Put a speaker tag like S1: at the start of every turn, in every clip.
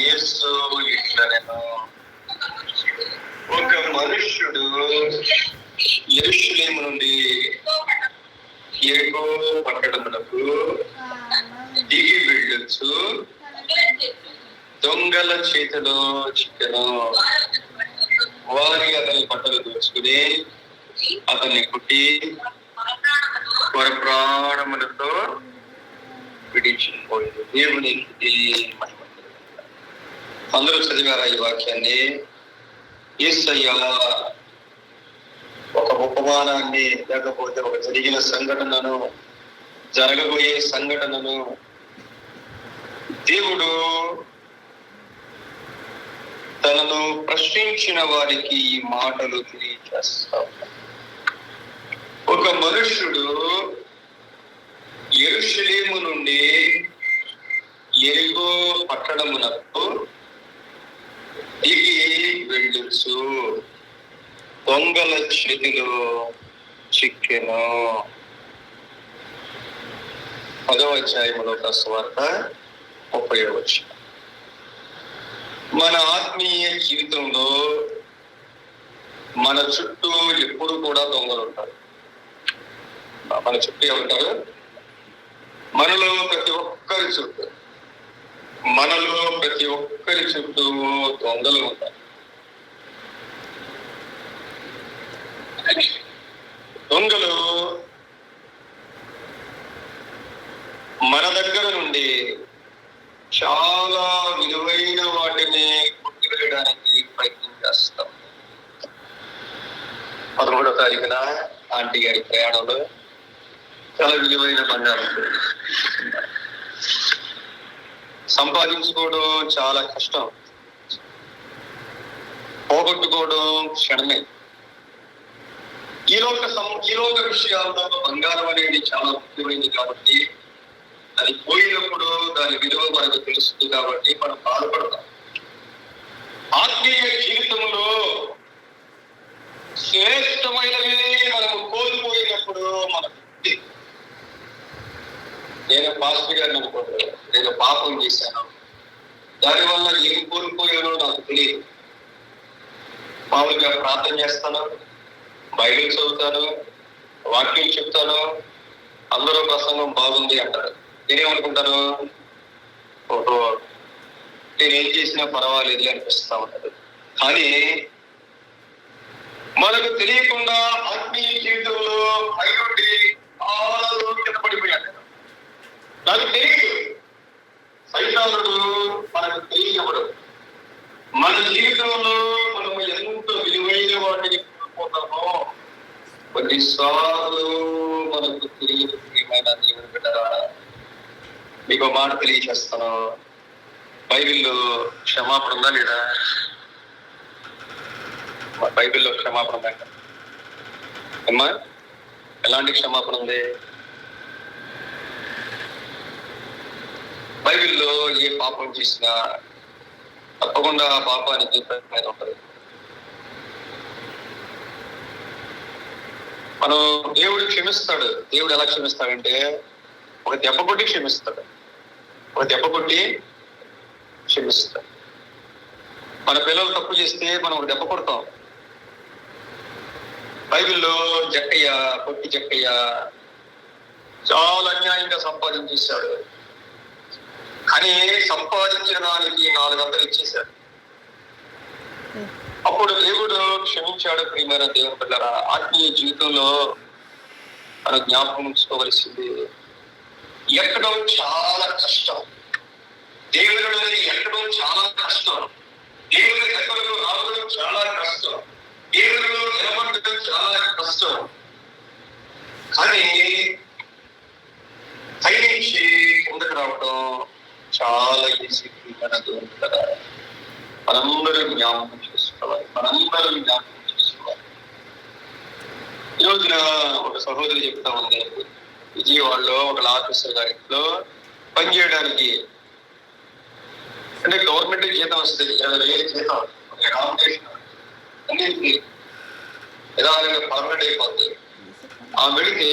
S1: యేసు ఇట్లనెను, ఒక మనుష్యుడు యెరూషలేము నుండి యెరికో పట్టణమునకు దిగి వెళ్ళొచ్చు దొంగల చేతిలో చిక్కెను. వారి అతని బట్టలు దోచుకుని అతన్ని కుట్టి వారి ప్రాణములతో విడిచిపోయింది. దేవునికి మహిమ. అందరూ చదివారా ఈ వాక్యాన్ని? యేసయ్య ఒక ఉపమానాన్ని, లేకపోతే ఒక జరిగిన సంఘటనను, జరగబోయే సంఘటనను దేవుడు తనను ప్రశ్నించిన వారికి ఈ మాటలు తెలియజేస్తాం. ఒక మనుష్యుడు యెరూషలేము నుండి యెరికో పట్టణమునకు దిగి వెళ్ళొచ్చు దొంగల చేతిలో చిక్కెను. 10వ అధ్యాయములో సువార్త 30వ వచనం. మన ఆత్మీయ జీవితంలో మన చుట్టూ ఎప్పుడు కూడా దొంగలు ఉంటారు. మన చుట్టూ ఉంటారు. మనలో ప్రతి ఒక్కరి చుట్టూ దొంగలు ఉంటారు. దొంగలు మన దగ్గర నుండి చాలా విలువైన వాటిని కొట్టివేయడానికి ప్రయత్నం చేస్తాం. 13వ తారీఖున ఆంటీ గారి ప్రయాణంలో చాలా విలువైన బంగారం సంపాదించుకోవడం చాలా కష్టం, పోగొట్టుకోవడం క్షణమే. ఈ లోక విషయాల్లో బంగారం అనేది చాలా ముఖ్యమైనది కాబట్టి, అది పోయినప్పుడు దాని విలువ మనకు తెలుస్తుంది కాబట్టి మనం బాధపడతాం. ఆత్మీయ జీవితంలో శ్రేష్టమైనవి మనము కోల్పోయినప్పుడు మనకు నేను పాస్టర్ గారిని అనుకోండి, నేను పాపం చేశాను, దానివల్ల ఏం కోల్పోయానో నాకు తెలియదు. మామూలుగా ప్రార్థన చేస్తాను, బైబిల్ చదువుతాను, వాక్యం చెప్తాను, అందరూ ప్రసంగం బాగుంది అంటారు. నేనేమనుకుంటాను, ఓహో నేనేం చేసినా పర్వాలేదు అనిపిస్తా ఉంటారు. కానీ మనకు తెలియకుండా ఆత్మీయ జీవితంలో అయ్యుండి చాలా కింద పడిపోయాడు. నాకు తెలియదు, సైతానుడు మనకు తెలియనివ్వడు. మన జీవితంలో మనము ఎంత విలువైన వాటిని కోల్పోతామో కొన్నిసార్లు మనకు తెలియదు. ఏమైనా దేవుని బిడ్డరా, మీకు మాట తెలియజేస్తాను. బైబిల్లో క్షమాపణ ఉందా లేదా? బైబిల్లో క్షమాపణ ఉందా అమ్మా? ఎలాంటి క్షమాపణ ఉంది? బైబిల్లో ఏ పాపం చేసినా తప్పకుండా ఆ పాపానికి మీద ఉంటుంది. మనం దేవుడు క్షమిస్తాడు. దేవుడు ఎలా క్షమిస్తాడంటే ఒక దెబ్బ కొట్టి క్షమిస్తాడు. మన పిల్లలు తప్పు చేస్తే మనం ఒక దెబ్బ కొడతాం. బైబిల్లో పొట్టి జక్కయ్య చాలా అన్యాయంగా సంపాదించేశాడు. కానీ సంపాదించిన దానికి 400 ఇచ్చేశాడు. అప్పుడు దేవుడు క్షమించాడు. ప్రియమైన దేవుని పిల్లరా, ఆత్మీయ జీవితంలో మనం జ్ఞాపకం ఉంచుకోవలసింది, ఎక్కడం చాలా కష్టం. దేవుని అనేది ఎక్కడం చాలా కష్టం. దేవుని దగ్గరకు రావడం చాలా కష్టం. దేవునిలో నిలబడడం చాలా కష్టం. కానీ పైనుంచి కిందకు రావడం చాలా ఈజీ. కదా, మనందరూ జ్ఞాపకం చేసుకోవాలి. ఈ రోజున ఒక సహోదరి చెప్తా ఉంది, విజయవాడలో ఒక ఆఫీసర్ గారిలో పనిచేయడానికి, అంటే గవర్నమెంట్ జీతం వస్తుంది, 20,000 జీతం, అన్నింటికి నిదానంగా పర్మనెంట్ అయిపోతుంది. ఆమె వెళితే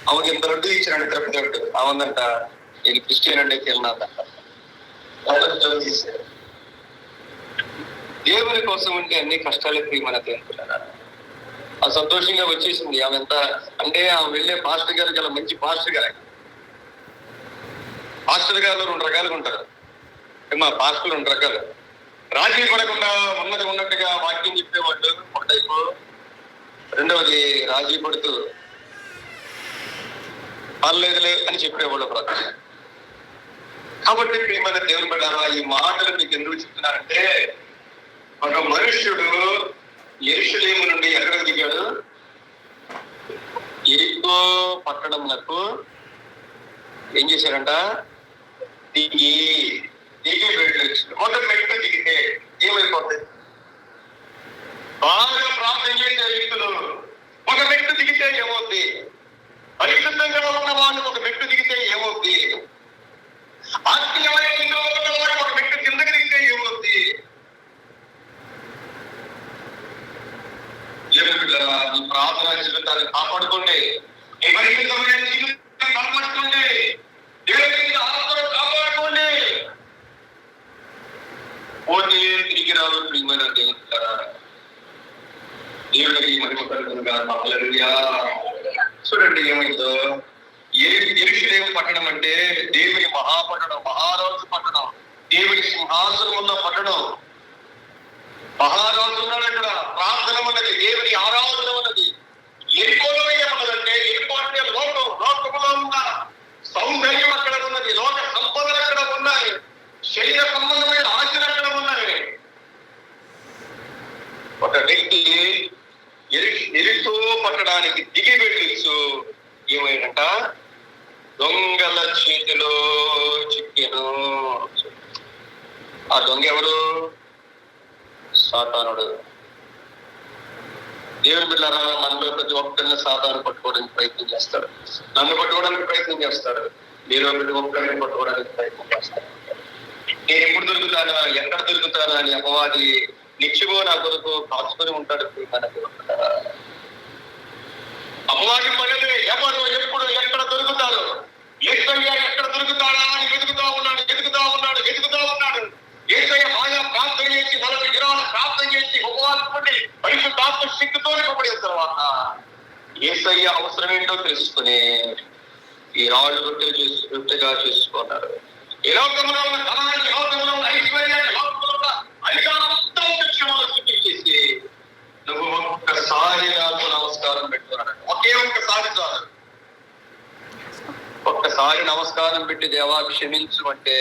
S1: ఆమెకి ఇంత రొడ్డు ఇచ్చారండి, తిరుపతి రొడ్డు. ఆమెదంట నేను క్రిస్టియన్ అంటే తిన్నాదంట. తీశారు. దేవుని కోసం ఉంటే అన్ని కష్టాలకి మన తెలుపుతారా. ఆ సంతోషంగా వచ్చేసింది. ఆమె ఎంత అంటే ఆమె వెళ్ళే పాస్టర్ గారు చాలా మంచి పాస్టర్ గారు. పాస్టర్ గారు 2 రకాలుగా ఉంటారు. మా పాస్టర్లు 2 రకాలు. రాజీ పడకుండా ఉన్నది ఉన్నట్టుగా వాక్యం చెప్పేవాళ్ళు ఒక టైపు. రెండవది రాజీ పడుతూ పర్లేదులే అని చెప్పేవాళ్ళు ఒక రకం. కాబట్టి ప్రియమైన దేవుని బిడ్డలారా, ఈ మాటలు మీకు ఎందుకు చెప్తున్నారంటే, ఒక మనుష్యుడు యెరూషలేము నుండి ఎక్కడ దిగాడు? యెరికో పట్టణంలకు ఏం చేశారంట? దిగి వెళ్ళొచ్చు. ఒక మెట్టు దిగితే ఏమైపోతుంది? బాగా ప్రార్థన చేసే వ్యక్తులు ఒక మెట్టు దిగితే ఏమవుద్ది? పరిశుద్ధంగా ఉన్న వాళ్ళు ఒక మెట్టు దిగితే ఏమవుద్ది? ఆత్మీయమైన ఇంట్లో ఉన్న వాడు ఒక మెట్టు కిందకి దిగితే ఏమవుద్ది? ఈ ప్రార్థన జీవితాన్ని కాపాడుకోండి. ఈ పరిశుద్ధమైన జీవితాన్ని కాపాడుకోండి. దేవుని ఆత్మను కాపాడుకోండి. పోతే తిరిగి రావు ప్రియమైన దేవుడు. దేవుడికి మహిమ కలుగునుగా. హల్లెలూయా. చూడండి ఏమైందో. యెరూషలేము పట్టణం అంటే దేవుని మహాపట్టణం, మహారాజు పట్టణం, దేవుని సింహాసనం ఉన్న పట్టణం. మహారాజు ఉన్నాడు అక్కడ. ప్రార్థన ఉన్నది, దేవుని ఆరాధన ఉన్నది. ఎరుకోలో ఏమన్నదంటే, ఎరుకో అంటే లోకంలో ఉన్న సౌందర్యం అక్కడ ఉన్నది, లోక సంపదలు అక్కడ ఉన్నాయి, శరీర సంబంధమైన ఆశలు అక్కడ ఉన్నాయి. ఒక వ్యక్తి ఎరుకో పట్టడానికి దిగి వెళ్ళొచ్చు. ఏమైందంట? దొంగల చేతిలో చిక్కెను. ఆ దొంగ ఎవరు? సాతానుడు. దేవుని బిడ్డలారా, మనలో ప్రతి ఒక్కరిని సాతాను పట్టుకోవడానికి ప్రయత్నం చేస్తాడు. నన్ను పట్టుకోవడానికి ప్రయత్నం చేస్తాడు. మీరు ప్రతి ఒక్కరిని పట్టుకోవడానికి ప్రయత్నం చేస్తాడు. నేను ఎప్పుడు దొరుకుతానా, ఎక్కడ దొరుకుతానా అని అపవాది నిత్యమో నా కొరకు కాచుకొని ఉంటాడు. అపవాది పనులు ఎవరు ఎప్పుడు ఎక్కడ దొరుకుతారు, యేసయ్య ఎక్కడ దొరుకుతాడా అని వెతుకుతా ఉన్నాడు. యేసయ్య బాగా ప్రార్థన చేసి 40 దినాలు ప్రార్థన చేసి ఉపవాసం పడి పరిశుద్ధాత్మ శక్తితో నింపబడిన తర్వాత యేసయ్య అవసరం ఏంటో తెలుసుకుని ఈ రాళ్ళు రొట్టెగా చేసుకున్నాడు. ఈ లోకంలో ఉన్న ధనాన్ని, లోకంలో ఉన్న ఐశ్వర్యాన్ని, లోకంలో ఉన్న అధికారంతో చేసి నువ్వు ఒక్కసారి నాకు నమస్కారం పెట్టుకున్నాడు. ఒక్కసారి చాలు. ఒక్కసారి నమస్కారం పెట్టి దేవా క్షమించు అంటే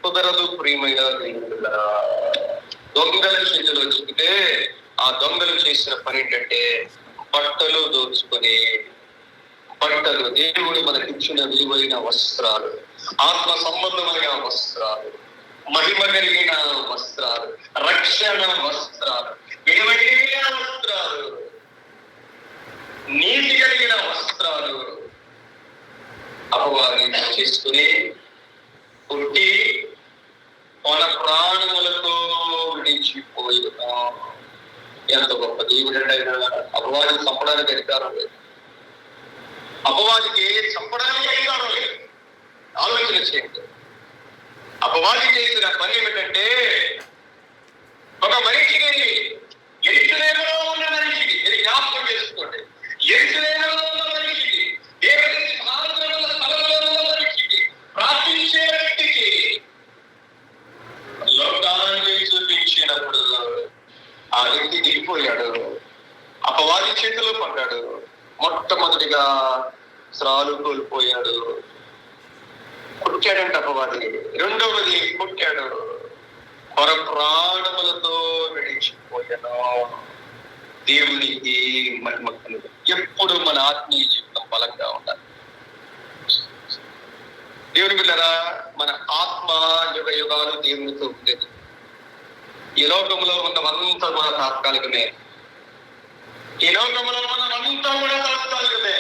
S1: కుదరదు. ప్రియమైన దొంగల చేతిలో చిక్కితే ఆ దొంగలు చేసిన పని ఏంటంటే బట్టలు దోచుకొని, బట్టలు దేవుడు మనకిచ్చిన విలువైన వస్త్రాలు, ఆత్మ సంబంధమైన వస్త్రాలు, మహిమ కలిగిన వస్త్రాలు, రక్షణ వస్త్రాలు, విలువైన వస్త్రాలు, నీతి కలిగిన వస్త్రాలు అపవాది చేసుకుని పుట్టి మన ప్రాణములతో విడిచిపోయినా. ఎంత గొప్ప దేవుడైనా అపవాదిని చంపడానికి అధికారం లేదు. అపవాదికి చంపడానికి అధికారం లేదు. ఆలోచన చేయండి. అపవాది చేసిన పని ఏమిటంటే, ఒక మనిషికి యెరూషలేములో ఉన్న మనిషికి, ఇది జ్ఞాపకం చేసుకోండి, యెరూషలేములో ఉన్న మనిషికి, దేవుని సింహాసనంలో ఉన్న స్థలంలో ఉన్న మనిషికి, ప్రార్థించే వ్యక్తికి లోకాన్ని చూపించినప్పుడు ఆ వ్యక్తి దిగిపోయాడు, అపవాది చేతిలో పడ్డాడు. మొట్టమొదటిగా శ్రాలు కోల్పోయాడు, కొట్టాడంట అపవాది. రెండవది కొట్టాడు, పర ప్రాణములతో విడిచిపోయాను. దేవునికి మహిమ కలుగు. ఎప్పుడు మన ఆత్మీయ జీవితం బలంగా ఉండాలి. దేవుని బిడ్డలారా, మన ఆత్మ యుగ యుగాలు దేవునితో ఉండేది. ఈ లోకంలో ఉన్నమంతా కూడా తాత్కాలికమే. ఈ లోకంలో మనమంతా కూడా తాత్కాలికమే.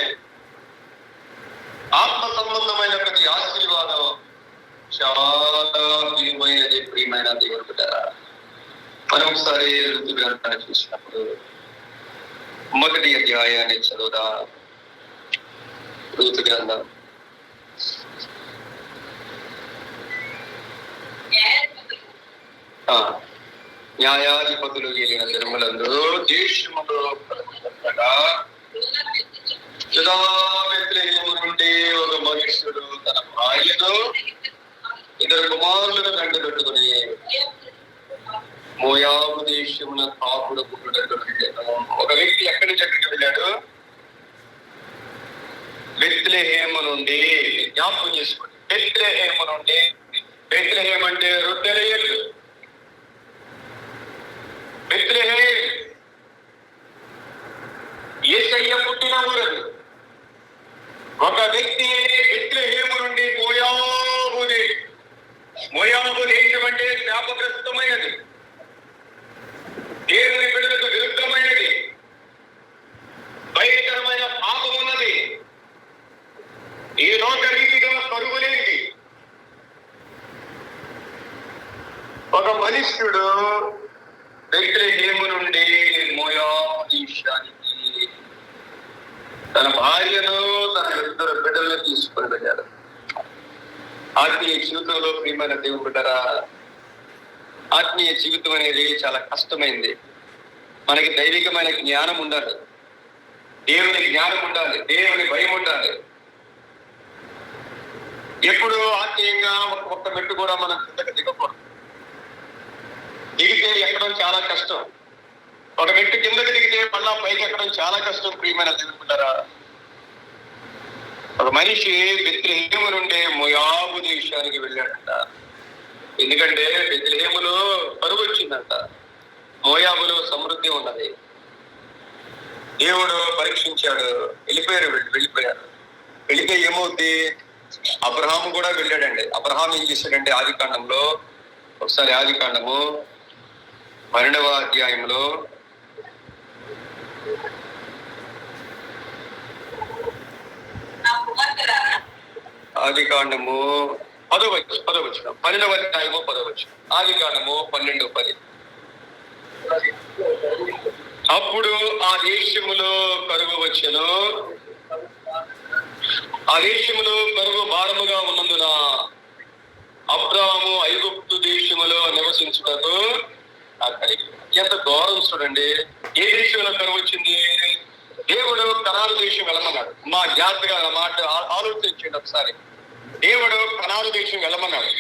S1: ఆత్మ సంబంధమైన ప్రతి ఆశీర్వాదం చాలా విలువైనది. ప్రియమైన దేవుని బిడ్డలారా, మనం ఒకసారి ఋతు గ్రంథాన్ని చూసినప్పుడు 1వ అధ్యాయాన్ని చదువుదా. ఋతు గ్రంథం న్యాయాధిపతులు ఏలిన దినములందు దేశములో బెత్లెహేము నుండి ఒక మనుష్యుడు తన భార్యను ఇద్దరు కుమారులను వెంట పెట్టుకుని మోయాబు దేశమున కాపుడు పుట్టుటకు వెళ్ళాను. ఒక వ్యక్తి ఎక్కడి నుంచి ఎక్కడికి వెళ్ళాడు? బెత్లెహేము నుండి. జ్ఞాపకం చేసుకోండి, బెత్లెహేము నుండి. బెత్లెహేము అంటే రొట్టెల ఇల్లు. బెత్లెహేము యేసయ్య పుట్టిన ఊరు. ఒక వ్యక్తి బెత్లెహేము నుండి మోయాబు దేశం అంటే శాపగ్రస్తమైనది, దేవుని బిడ్డలకు విరుద్ధమైనది, భయంకరమైన పాపం ఉన్నది, ఈ లోక రీతిగా కరువులేనిది. ఒక మనుష్యుడు బెత్లెహేము నుండి మోయాబు దేశానికి తన భార్యను తన ఇద్దరు బిడ్డలను తీసుకుని వెళ్ళాడు. ఆత్మీయ జీవితంలో ప్రియమైన దేవుని బిడ్డరా, ఆత్మీయ జీవితం అనేది చాలా కష్టమైంది. మనకి దైవికమైన జ్ఞానం ఉండాలి, దేవుని జ్ఞానం ఉండాలి, దేవుని భయం ఉండాలి. ఎప్పుడు ఆత్మీయంగా ఒక్క మెట్టు కూడా మనం కిందకి దిగకూడదు. దిగితే ఎక్కడం చాలా కష్టం. ఒక మెట్టు కిందకి దిగితే మళ్ళా పైకి ఎక్కడం చాలా కష్టం. ప్రియమైన దేవుని బిడ్డరా, ఒక మనిషి బెత్లెహేము నుండి మోయాబు దేశానికి వెళ్ళాడంట. ఎందుకంటే బెత్లెహేములో కరువు వచ్చిందంట, మోయాబులో సమృద్ధి ఉన్నది. దేవుడు పరీక్షించాడు, వెళ్ళిపోయారు. వెళితే ఏమవుద్ది? అబ్రహాము కూడా వెళ్ళాడండి. అబ్రహాం ఏం చేశాడంటే ఆదికాండంలో, ఒకసారి ఆదికాండము 12వ అధ్యాయంలో ఆదికాండము 10వ వచనం, 12వ అధ్యాయము 10వ వచనం, ఆదికాండము 12:10. అప్పుడు ఆ దేశములో కరువు వచ్చెను, ఆ దేశములో కరువు భారముగా ఉన్నందున అబ్రాహాము ఐగుప్తు దేశములో నివసించుటకు అక్కడికి. ఎంత గౌరవం చూడండి. ఏ దేశంలో కరువు వచ్చింది? దేవుడు కనాను దేశం వెళ్ళమన్నాడు. మా జాగ్రత్తగా ఆ మాట ఆలోచించండి ఒకసారి. దేవుడు కనాను దేశం వెళ్ళమన్నాడు.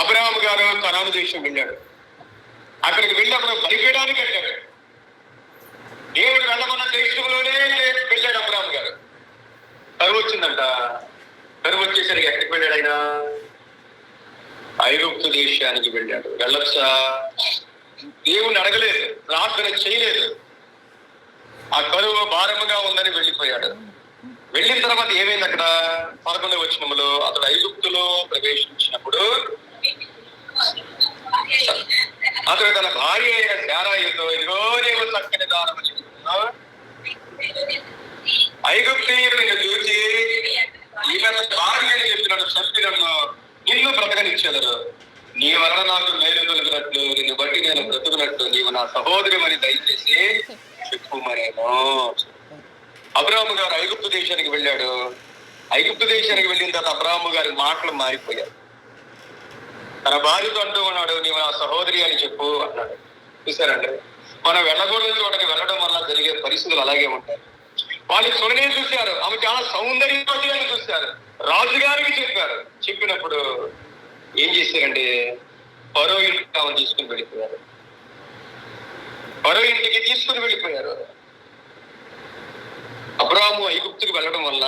S1: అబ్రహాము గారు కనాను దేశం వెళ్ళాడు. అక్కడికి వెళ్ళినప్పుడు బలిపీడానికి వెళ్ళాడు. దేవుడు వెళ్ళమన్న దేశంలోనే వెళ్ళాడు అబ్రహాము గారు. కరువు వచ్చిందంట. కరువు వచ్చేసరికి ఎక్కడికి వెళ్ళాడు ఆయన? ఐగుప్తు దేశానికి వెళ్ళాడు. వెళ్ళొచ్చా? దేవుని అడగలేదు, ప్రార్థన చేయలేదు. ఆ కరువు భారముగా ఉందని వెళ్ళిపోయాడు. వెళ్ళిన తర్వాత ఏమైంది అక్కడ? 11వ వచనములో అతడు ఐగుప్తులో ప్రవేశించినప్పుడు అతడు తన భార్య అయిన శారాయితో, ఇదిగో నీవు చక్కని దానము చేస్తున్నావు, ఐగుప్తీయుడు నిన్ను చూసి ఈమె భార్య అని చెప్పినట్టు చంపినను నిన్ను బ్రతకనిచ్చేదరు, నీ వలన నాకు మేలు కలిగినట్లు నిన్ను బట్టి నేను బ్రతుకున్నట్లు నీవు నా సహోదరిమని దయచేసి చెప్పుమనేమో. అబ్రాహాము గారు ఐగుప్తు దేశానికి వెళ్ళాడు. ఐగుప్తు దేశానికి వెళ్ళిన తర్వాత అబ్రాహాము గారి మాటలు మారిపోయాడు. తన భార్యతో అంటూ ఉన్నాడు, నీవు నా సహోదరి అని చెప్పు అన్నాడు. చూసారండి, మనం వెళ్ళకూడదు చోటకి వెళ్ళడం వల్ల జరిగే పరిస్థితులు అలాగే ఉంటాయి. వాళ్ళు సుననే చూశారు, ఆమె చాలా సౌందర్యవతి అని చూశారు, రాజుగారికి చెప్పారు. చెప్పినప్పుడు ఏం చేశారంటే ఫరో ఇంటికి ఆమెను తీసుకుని వెళ్ళిపోయారు. ఫరో ఇంటికి తీసుకుని వెళ్ళిపోయారు. అబ్రాహాము ఐగుప్తుకు వెళ్ళడం వల్ల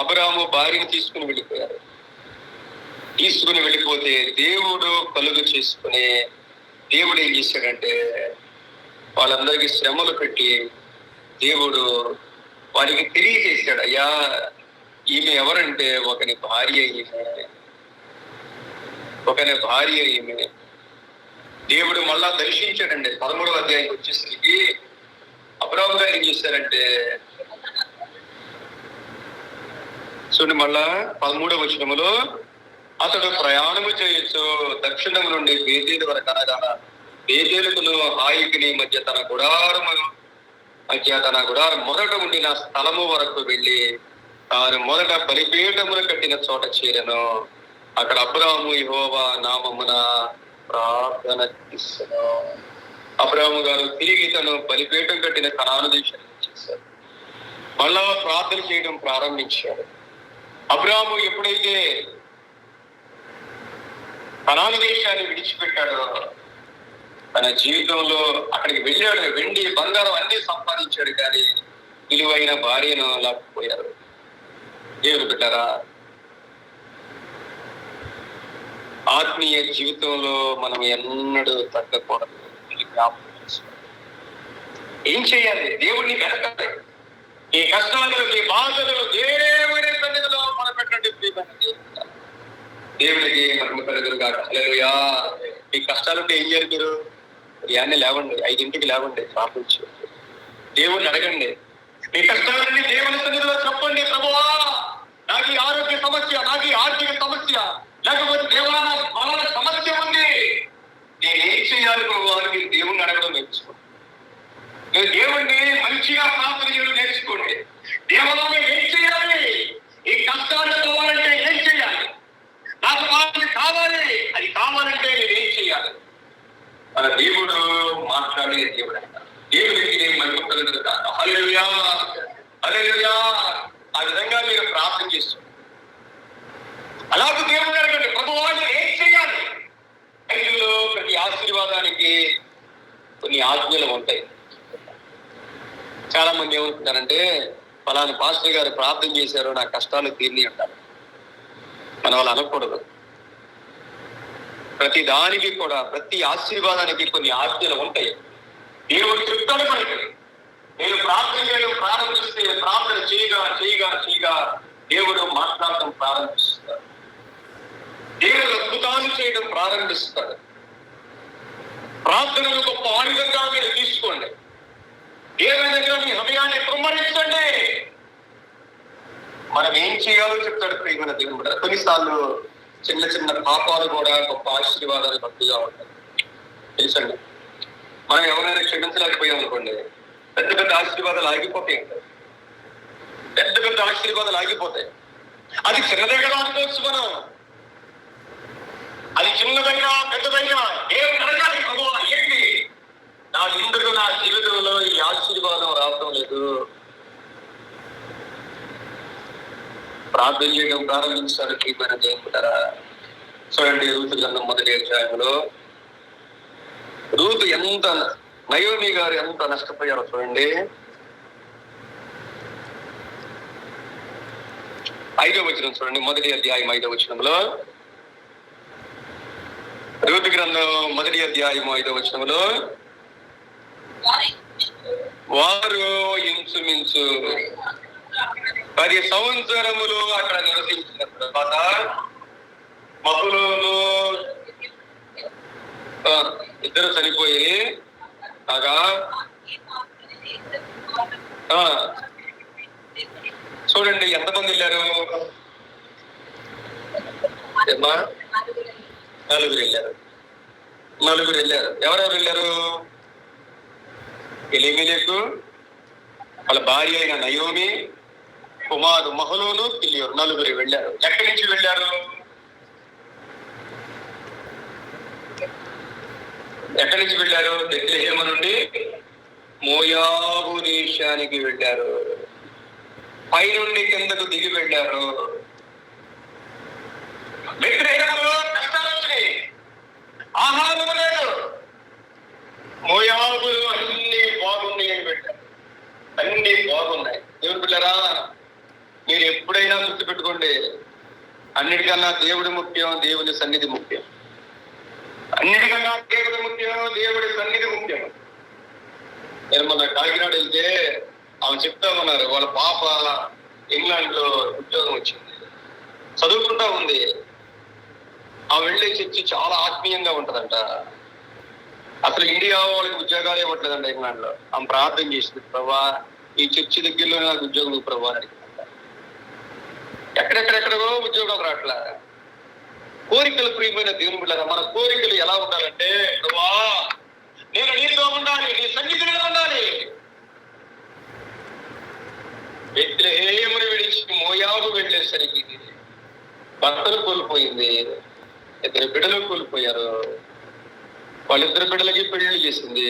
S1: అబ్రాహాము భార్యను తీసుకుని వెళ్ళిపోయారు. తీసుకుని వెళ్ళిపోతే దేవుడు కలుగు చేసుకుని దేవుడు ఏం చేశాడంటే వాళ్ళందరికీ శ్రమలు పెట్టి దేవుడు వారికి తెలియజేశాడు, అయ్యా ఈమె ఎవరంటే ఒకని భార్య ఈమె. దేవుడు మళ్ళా దర్శించాడండి. 13వ అధ్యాయానికి వచ్చేసరికి అబ్రాహాము గారు ఏం చేశారంటే చూడండి, మళ్ళా 13వ వచనములో అతడు ప్రయాణము చేయొచ్చు దక్షిణం నుండి బేతేలు వరకు, అనగా బేతేలుకును హాయికిని మధ్య తన గుడారం మొదట ఉండిన స్థలము వరకు వెళ్ళి తాను మొదట బలిపీఠమును కట్టిన చోట చేరను. అక్కడ అబ్రాహాము యెహోవా నామమున ప్రార్థన ఇస్తున్నాం. అబ్రాహాము గారు తిరిగి తను బలిపీఠం కట్టిన కనాను దేశానికి చేశారు. మళ్ళా ప్రార్థన చేయడం ప్రారంభించారు. అబ్రాహాము ఎప్పుడైతే కనాను దేశాన్ని విడిచిపెట్టాడో తన జీవితంలో అక్కడికి వెళ్ళాడు. వెండి బంగారం అన్ని సంపాదించాడు, కానీ విలువైన భార్యను లేకపోయారు. దేవుడు పెట్టారా, ఆత్మీయ జీవితంలో మనం ఎన్నడూ తగ్గకూడదు. ఏం చేయాలి? దేవుడిని వెతకాలి. ఈ కష్టాలు, ఈ బాధలు దేవుని సన్నిధిలో మనం పెట్టండి. దేవుడికి మహిమ కలుగునుగా. హల్లెలూయా. ఈ కష్టాలుంటే ఏం చేయాలి? మీరు యాన్ని లేవండి, 5ంటికి లేవండి, ప్రార్థించి దేవుడిని అడగండి. మీ కష్టాలన్నీ దేవుని సన్నిధిలో చెప్పండి. ప్రభువా, నాకు ఈ ఆరోగ్య సమస్య, నాకు ఈ ఆర్థిక సమస్య, లేకపోతే దేవాల బలాల సమస్య ఉంది, నేనేం చేయాలి ప్రభువా అని మీరు దేవుణ్ణి అడగడం నేర్చుకోండి. మీరు దేవుణ్ణి మంచిగా ప్రార్థన చేయడం నేర్చుకోండి. దేవాలయం ఏం చేయాలి? ఈ కష్టాలు కావాలంటే ఏం చేయాలి? నాకు వాళ్ళని కావాలి, అది కావాలంటే నేను ఏం చేయాలి? మన దేవుడు మాట్లాడే దేవుడు అంట. దేవుడికి మహిమ కలుగును గాక. హల్లెలూయా, హల్లెలూయా. ఆ విధంగా మీరు ప్రార్థన చేస్తున్నారు. అలాగే దేవుడు అడగండి, ప్రభువా ఏం చేయాలి? బైబిల్లో ప్రతి ఆశీర్వాదానికి కొన్ని ఆజ్ఞలు ఉంటాయి. చాలా మంది ఏమనుకుంటారంటే, ఫలాని పాస్టర్ గారు ప్రార్థన చేశారు, నా కష్టాలు తీర్ని అంటారు. మన వాళ్ళు అనకూడదు. ప్రతి దానికి కూడా, ప్రతి ఆశీర్వాదానికి కొన్ని ఆజ్ఞలు ఉంటాయి. దేవుడు చెప్తాడు మనకి. నేను ప్రార్థన చేయడం ప్రారంభిస్తే, ప్రార్థన చేయగా చేయగా చేయగా దేవుడు మాట్లాడటం ప్రారంభిస్తాడు. దేవుడు అద్భుతాలు చేయడం ప్రారంభిస్తాడు. ప్రార్థనలు గొప్ప ఆయుధంగా మీరు తీసుకోండి. దేవుని దగ్గర మీ హృదయాన్ని కుమ్మరించండి. మనం ఏం చేయాలో చెప్తాడు ప్రియమైన దేవుడు. కొన్నిసార్లు చిన్న చిన్న పాపాలు కూడా గొప్ప ఆశీర్వాదాలు భక్తిగా ఉంటాయి. తెలుసండి, మనం ఎవరైనా క్షమించలేకపోయాం అనుకోండి, పెద్ద పెద్ద ఆశీర్వాదాలు ఆగిపోతాయి. పెద్ద పెద్ద ఆశీర్వాదాలు ఆగిపోతాయి. అది చిన్నదైనా అనుకోవచ్చు మనం, అది చిన్నదైనా పెద్దదైనా దేవుడు అడగాలి, ప్రభువా ఏంటి నా ఎందుకు నా జీవితంలో ఈ ఆశీర్వాదం రావడం లేదు? ప్రార్థన చేయడం ప్రారంభించారు ప్రియమైన దేవుడారా. చూడండి, రూతు గ్రంథం 1వ అధ్యాయంలో రూతు ఎంత, నయోమి గారు ఎంత నష్టపోయారో చూడండి. 5వ వచనం చూడండి, 1వ అధ్యాయం 5వ వచనంలో, రూతు గ్రంథం 1వ అధ్యాయం 5వ వచనంలో, వారు ఇంచుమించు 10 సంవత్సరములు అక్కడ నివసించిన తర్వాత మహులోను ఇద్దరు చనిపోయి కాగా, చూడండి ఎంతమంది వెళ్ళారు? 4 వెళ్ళారు. 4 వెళ్ళారు. ఎవరెవరు వెళ్ళారు? ఎలీమెలెకు, వాళ్ళ భార్య అయిన నయోమి, కుమారు మహలోను, కిలియోను, 4 వెళ్ళారు. ఎక్కడి నుంచి వెళ్ళారు? ఎక్కడి నుంచి వెళ్ళారు? బెత్లెహేము నుండి మోయాబు దేశానికి వెళ్ళారు. పై నుండి కిందకు దిగి వెళ్ళారు. బెత్లెహేములో కష్టాలు వచ్చినాయి, ఆహారం లేదు. మోయాబులు అన్ని బాగున్నాయి అని పెట్టారు. అన్ని బాగున్నాయి. దేవుడు పిల్లరా, మీరు ఎప్పుడైనా గుర్తుపెట్టుకోండి, అన్నిటికన్నా దేవుడి ముఖ్యం, దేవుని సన్నిధి ముఖ్యం. అన్నిటికన్నా దేవుడి ముఖ్యం, దేవుడి సన్నిధి ముఖ్యం. నేను మొన్న కాకినాడ వెళ్తే ఆమె చెప్తామన్నారు, వాళ్ళ పాప ఇంగ్లాండ్ లో ఉద్యోగం వచ్చింది, చదువుకుంటా ఉంది. ఆమె వెళ్ళే చర్చి చాలా ఆత్మీయంగా ఉంటదంట. అసలు ఇండియా వాళ్ళకి ఉద్యోగాలు ఇవ్వట్లేదంట ఇంగ్లాండ్ లో. ఆమె ప్రార్థన చేసింది, ప్రభా ఈ చర్చి దగ్గరలో నాకు ఉద్యోగం ప్రభా అని. ఎక్కడెక్కడెక్కడో ఉద్యోగాలు రావట్లే. కోరికలు ప్రియమైన దేవుని బిడ్డలారా, మన కోరికలు ఎలా ఉండాలంటే, ప్రభా నేను నీతో ఉండాలి, నీ సన్నిధిలో ఉండాలి. బెత్లెహేమును విడిచి మోయాబు వెళ్ళేసరికి భర్తలు కోల్పోయింది, 2 బిడ్డలు కోల్పోయారు. వాళ్ళిద్దరు బిడ్డలకి పెళ్లి చేసింది.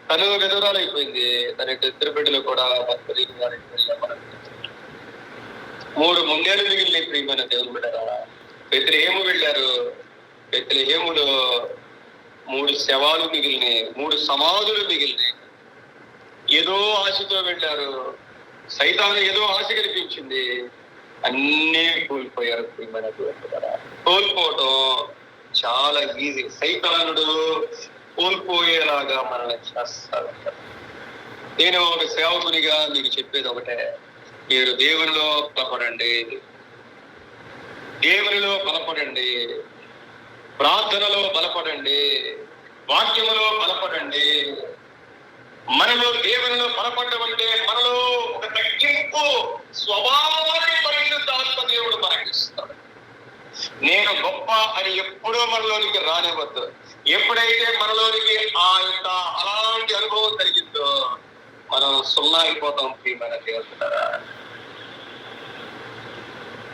S1: తను విధవరాలు అయిపోయింది. తన ఇద్దరు బిడ్డలు కూడా మూడు ముందేళ్ళు మిగిలిన ప్రియమైన దేవుని బిడ్డరా. బెత్లెహేము వెళ్ళారు. బెత్లెహేములో 3 శవాలు మిగిలినాయి, 3 సమాధులు మిగిలినాయి. ఏదో ఆశతో వెళ్ళారు. సైతాను ఏదో ఆశ కనిపించింది. అన్నీ కోల్పోయారు ప్రియమైన దేవుని బిడ్డరా. కోల్పోవటం చాలా ఈజీ. సైతానుడు కోల్పోయేలాగా మనల్ని చేస్తారు. నేను ఒక సేవకునిగా మీకు చెప్పేది ఒకటే, మీరు దేవునిలో బలపడండి, దేవునిలో బలపడండి, ప్రార్థనలో బలపడండి, వాక్యములో బలపడండి. మనలో దేవునిలో బలపడడం అంటే మనలో ఒక తగ్గింపు స్వభావాన్ని పరిశుద్ధాత్మ దేవుడు మనకిస్తాడు. నేను గొప్ప అని ఎప్పుడో మనలోనికి రానివ్వద్దు. ఎప్పుడైతే మనలోనికి అలాంటి అనుభవం కలిగిందో మనం సున్నా అయిపోతాం ప్రియమైన దేవుడుతారా.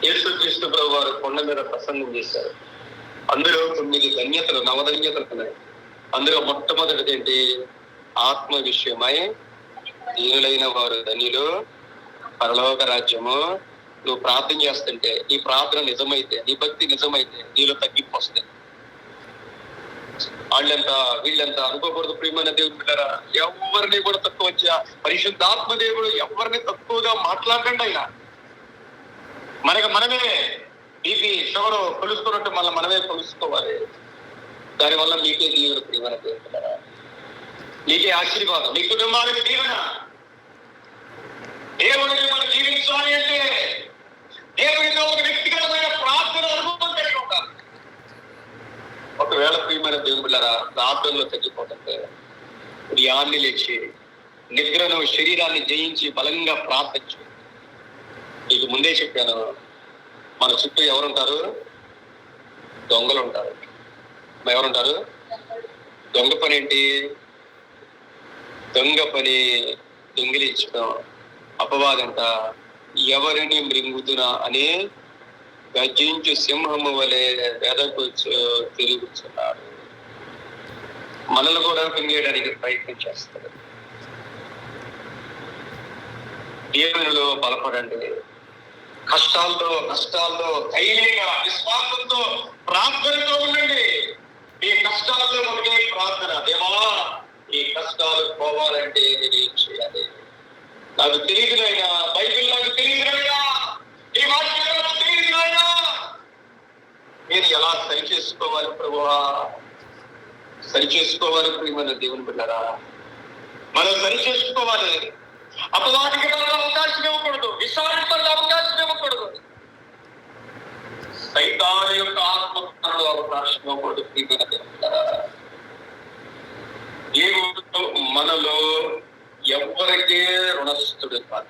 S1: యేసుక్రీస్తు ప్రభు వారు కొండ మీద ప్రసంగం చేశారు. అందులో 9 ధన్యతలు, నవధన్యతలు ఉన్నాయి. అందులో మొట్టమొదటిది ఏంటి? ఆత్మ విషయమై దీనులైన వారు ధన్యులు, పరలోక రాజ్యము. నువ్వు ప్రార్థన చేస్తుంటే, నీ ప్రార్థన నిజమైతే, నీ భక్తి నిజమైతే నీలో తగ్గింపు వస్తుంది. వాళ్ళంతా వీళ్ళంతా అనుకోకూడదు ప్రియమైన దేవుడు బిడ్డరా. ఎవరిని కూడా తక్కువ వచ్చా పరిశుద్ధాత్మ దేవుడు ఎవరిని తక్కువగా మాట్లాడండి. అయినా మనమే బీపీ షుగర్ కొలుసుకున్నట్టు మనమే కొలుసుకోవాలి. దానివల్ల మీకే దీవెన ప్రియమైన దేవుడు బిడ్డరా, నీకే ఆశీర్వాదం, నీ కుటుంబానికి దీవెన. దేవుడిని మనం జీవించాలి అంటే దేవుడితో ఒక వ్యక్తిగతమైన ప్రార్థన అనుభవం కలిగి ఉండాలి. ఒకవేళ ప్రియమైన దేవుని బిడ్డలారా ప్రార్థనలో తగ్గిపోతుంటే ఉదయాన్నే లేచి నిద్రను, శరీరాన్ని జయించి బలంగా ప్రార్థించు. నీకు ముందే చెప్పాను, మన చుట్టూ ఎవరుంటారు? దొంగలు ఉంటారు. ఎవరుంటారు? దొంగ పని ఏంటి? దొంగ పని దొంగిలించడం, అపవాదంట. ఎవరిని మృంగుతున్నా అని గర్జించు సింహము వలె వెదకొచ్చు తిరుగుతున్నారు. మనల్ని కూడా మింగేయడానికి ప్రయత్నం చేస్తారు. దేవునిలో బలపడండి. కష్టాల్లో ధైర్యంగా, విశ్వాసంతో, ప్రార్థనతో ఉండండి. ఈ కష్టాల్లో ఒకటే ప్రార్థన, దేవా ఈ కష్టాలు పోవాలంటే నేను ఏం చేయాలి? నాకు తెలియదునైనా, బైబిల్ నాకు తెలియదునైనా, ఈ వాక్యం నాకు తెలియదునైనా, నేను ఎలా సరి చేసుకోవాలి ప్రభువా? సరి చేసుకోవాలి ప్రియమైన దేవుని బిడ్డరా. మనం సరి చేసుకోవాలి. అపవాదికి మనకు అవకాశం ఇవ్వకూడదు, విశ్వాసానికి అవకాశం ఇవ్వకూడదు, సైతాను యొక్క ఆత్మకు అవకాశం ఇవ్వకూడదు ప్రియమైన దేవుని బిడ్డరా. దేవుడు మనలో ఎవరికే రుణస్థుడు కాదు,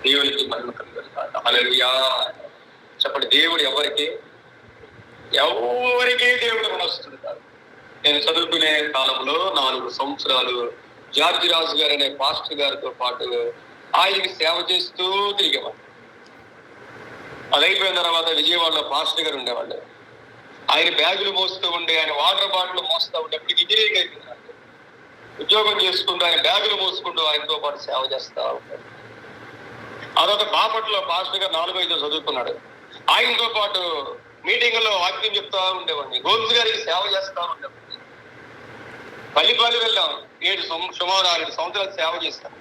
S1: దేవునికి మహిమ కలిగదు కాదు. హల్లెలూయా చెప్పండి. దేవుడు ఎవరికే దేవుడు రుణస్థుడు కాదు. నేను చదువుకునే కాలంలో 4 సంవత్సరాలు జార్జి రాజు గారు అనే పాస్టర్ గారితో పాటు ఆయనకి సేవ చేస్తూ తిరిగేవాడు. అది అయిపోయిన తర్వాత విజయవాడలో పాస్టర్ గారు ఉండేవాళ్ళు. ఆయన బ్యాగులు మోస్తూ ఉండే, ఆయన వాటర్ బాటిల్ మోస్తూ ఉండే. అప్పటికి ఇంజనీరింగ్ అయిపోయింది. ఉద్యోగం చేసుకుంటూ ఆయన బ్యాగులు మోసుకుంటూ ఆయనతో పాటు సేవ చేస్తా ఉంటాడు. ఆ తర్వాత బాపట్లో పాస్టర్ గారు 4-5 చదువుకున్నాడు. ఆయనతో పాటు మీటింగ్లో వాక్యం చెప్తా ఉండేవాడిని. గోల్స్ గారికి సేవ చేస్తా ఉండేవాడిని. పల్లిపల్లి వెళ్ళాం. సుమారు 6 సంవత్సరాలు సేవ చేస్తాం.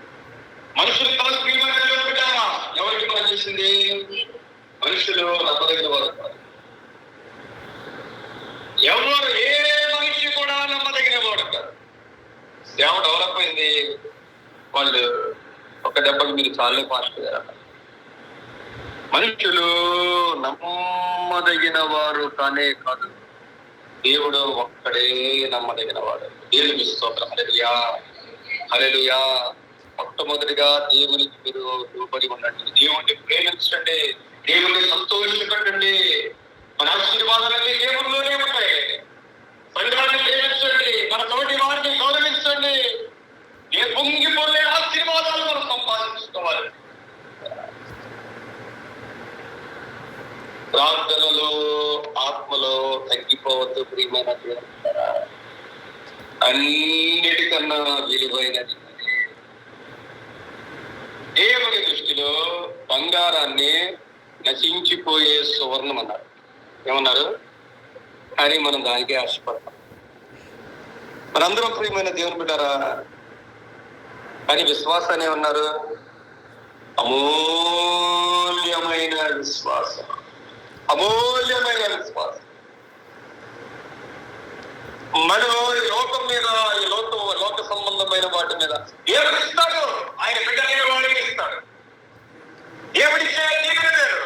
S1: మనుషులు కాదు ప్రియమైన, ఎవరికి మనం చేసింది? మనుషులు నమ్మదగిన వారు కాదు. ఎవరు ఏ మనిషి కూడా నమ్మదగిన వాడు కాదు. సేవ డెవలప్ అయింది. వాళ్ళు ఒక దెబ్బకి మీరు చాలే పాస్టర్ గారు. మనుషులు నమ్మదగిన వారు కానే కాదు, దేవుడు ఒక్కడే నమ్మదగిన వాడు. దేవునికి స్తోత్రం. హల్లెలూయా హల్లెలూయా. మొట్టమొదటిగా దేవునికి మీరు లోబడి ఉండండి. దేవుడిని ప్రేమించండి, దేవుడిని సంతోషపెట్టండి. మన ఆశీర్వాదాలన్నీ దేవుడిలోనే ఉంటాయి. సంఘాన్ని ప్రేమించండి, మన తోటి వారిని గౌరవించండి. ఏ పొంగిపోలే ఆశీర్వాదాలు మనం సంపాదించుకోవాలి. ప్రార్థనలో ఆత్మలో తగ్గిపోవద్దు ప్రియమైన దేవుడా. అన్నిటికన్నా విలువైనది దేవుని దృష్టిలో బంగారాన్ని నశించిపోయే సువర్ణం అన్నారు. ఏమన్నారు? కానీ మనం దానికే ఆశపడతాం. మనందరం ప్రియమైన దేవుని బిడ్డారా, కానీ విశ్వాసాన్ని ఏమన్నారు? అమూల్యమైన విశ్వాసం, అమూల్యమైన విశ్వాసం. మనం ఈ లోకం మీద, ఈ లోక సంబంధమైన వాటి మీద దేవుడు ఇస్తాడు, ఆయన బిడ్డలైన వాడికి ఇస్తాడు. దేవుడిచ్చే తీరుతాడు.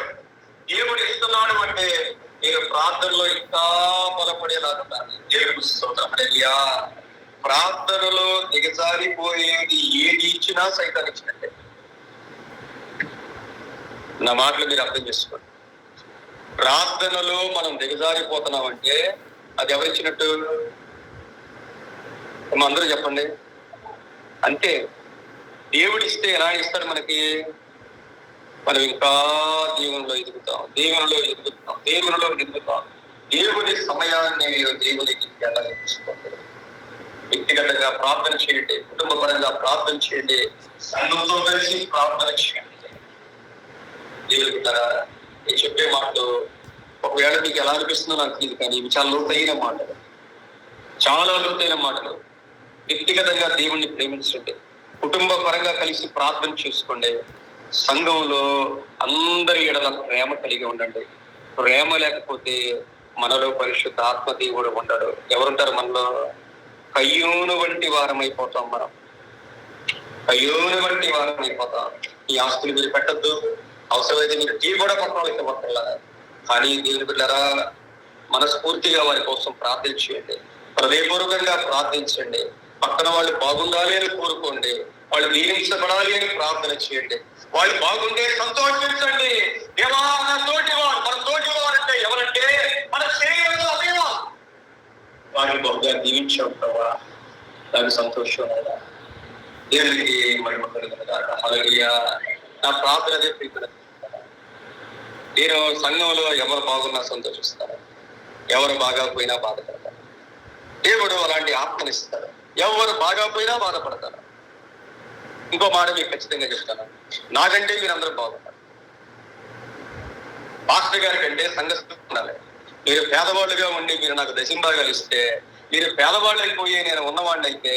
S1: దేవుడు ఇస్తున్నాడు అంటే మీరు ప్రార్థనలో ఇంకా బలపడేలాగా దేవుడు స్తోత్రం. ప్రార్థనలో దిగజారిపోయేది ఏది ఇచ్చినా సైతాన్ని ఇచ్చినట్టే. నా మాటలు మీరు అర్థం చేసుకోండి. ప్రార్థనలో మనం దిగజారిపోతున్నామంటే అది ఎవరిచ్చినట్టు? అందరూ చెప్పండి. అంతే. దేవుడిస్తే ఎలా ఇస్తాడు మనకి? మనం ఇంకా దేవునిలో ఎదుగుతాం, దేవునిలో ఎదుగుతాం. దేవుని సమయాన్ని దేవునికి ఎలా తీసుకోండి. వ్యక్తిగతంగా ప్రార్థన చేయండి, కుటుంబ పరంగా ప్రార్థన చేయండి, సంఘంతో కలిసి ప్రార్థన చేయండి. దేవుడికి నేను చెప్పే మాటలు ఒకవేళ మీకు ఎలా అనిపిస్తుందో నాకు తెలియదు, కానీ ఇవి చాలా లోతైన మాటలు, చాలా లోతైన మాటలు. వ్యక్తిగతంగా దేవుణ్ణి ప్రేమించండి, కుటుంబ పరంగా కలిసి ప్రార్థన చేసుకోండి, సంఘంలో అందరి ఎడల ప్రేమ కలిగి ఉండండి. ప్రేమ లేకపోతే మనలో పరిశుద్ధ ఆత్మ దేవుడు ఉండడు. ఎవరుంటారు మనలో? కయ్యూను వంటి వారం అయిపోతాం. మనం కయ్యూను వంటి వారం అయిపోతాం. ఈ ఆస్తులు మీరు పెట్టద్దు, అవసరమైతే మీరు టీ కూడా పక్కన ఇవ్వక్కర్లా. కానీ దేవుని బిడ్డలారా, మనస్ఫూర్తిగా వారి కోసం ప్రార్థించండి, హృదయపూర్వకంగా ప్రార్థించండి. పక్కన వాళ్ళు బాగుండాలి అని కోరుకోండి, వాళ్ళు దీవించబడాలి అని ప్రార్థన చేయండి. వాళ్ళు బాగుంటే సంతోషించండి. మన తోటివారు అంటే ఎవరంటే మన శరీరంలో అదేవా వారిని బహుగా దీవించావుతావా, దానికి సంతోషం. దేవునికి మహిమ కలుగునుగాక. హల్లెలూయా. నా ప్రార్థన అదే ప్రీతి. నేను సంఘంలో ఎవరు బాగున్నా సంతోషిస్తాను, ఎవరు బాగా పోయినా బాధపడతారు. దేవుడు అలాంటి ఆత్మనిస్తాడు. ఎవరు బాగా పోయినా బాధపడతారు. ఇంకో మాట మీకు ఖచ్చితంగా చెప్తాను, నాకంటే మీరందరూ బాగుంటారు. పాస్టర్ గారి కంటే సంఘస్థులు ఉండాలి. మీరు పేదవాళ్ళుగా ఉండి మీరు నాకు దశంభాగాలు ఇస్తే, మీరు పేదవాళ్ళు అయిపోయి నేను ఉన్నవాడిని అయితే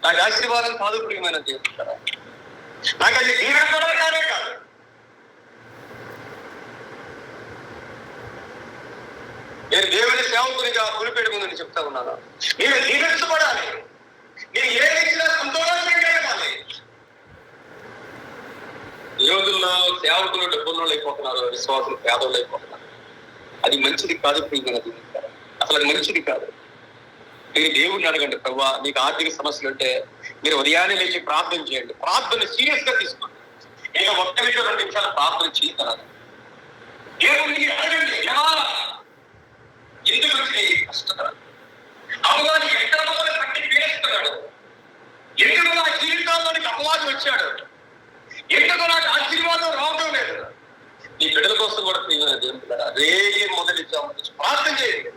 S1: నాకు ఆశీర్వాదం కాదు ప్రియమైన దేవుడు. నాకు అది దీవెనపడాలనే కాదు. నేను దేవుని సేవకునిగా పులిపెడుకుందని చెప్తా ఉన్నాను. నేను దీవించబడాలి. నేను ఏది ఇచ్చినా సంతోషంగా ఇవ్వాలి. ఈ రోజుల్లో సేవకులు డబ్బులు అయిపోతున్నారు, విశ్వాసులు పేదోళ్ళు అయిపోతున్నారు. అది మంచిది కాదు ప్రియమైన దేవుడు. అసలు అది మంచిది కాదు. మీరు దేవుడిని అడగండి, ప్రభువా మీకు ఆర్థిక సమస్యలు ఉంటే మీరు ఉదయాన్నే లేచి ప్రార్థన చేయండి. ప్రార్థన సీరియస్ గా తీసుకోండి. నేను 1 నిమిషం 2 నిమిషాలు ప్రార్థన చేయగలను. దేవుడిని అడగండి, ఎందుకు వచ్చి కష్టపడాలి? అపవాది ఎక్కడ పట్టి పీడిస్తున్నాడు? ఎందుకు నా జీవితాల్లోనికి అపవాది వచ్చాడు? ఎందుకు నాకు ఆశీర్వాదం రావడం లేదు? ఈ బిడ్డల కోసం కూడా ప్రియమైన దేవుడు రేగి మొదటి ప్రార్థన చేయండి.